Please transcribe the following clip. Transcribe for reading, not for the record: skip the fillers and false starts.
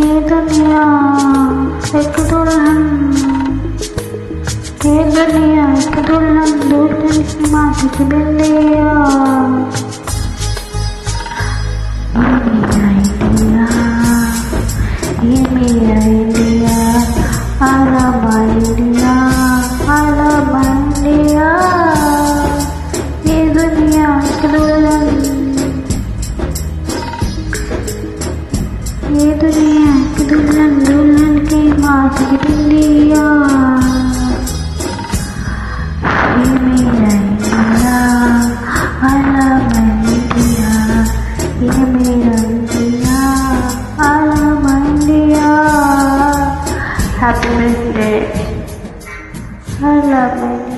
ये दुनिया एक दुल्हन, ये दुनिया एक दुल्हन, दुल्हन की माथे की बिंदिया। ये मेरा India, I love my India, I love my India। ये दुनिया एक दुल्हन, ये दुनिया की दुल्हन, दुल्हन की माथे की बिंदिया। ये मेरा India, I love my India, ये मेरा India, I love my India। Happy birthday, I love my India।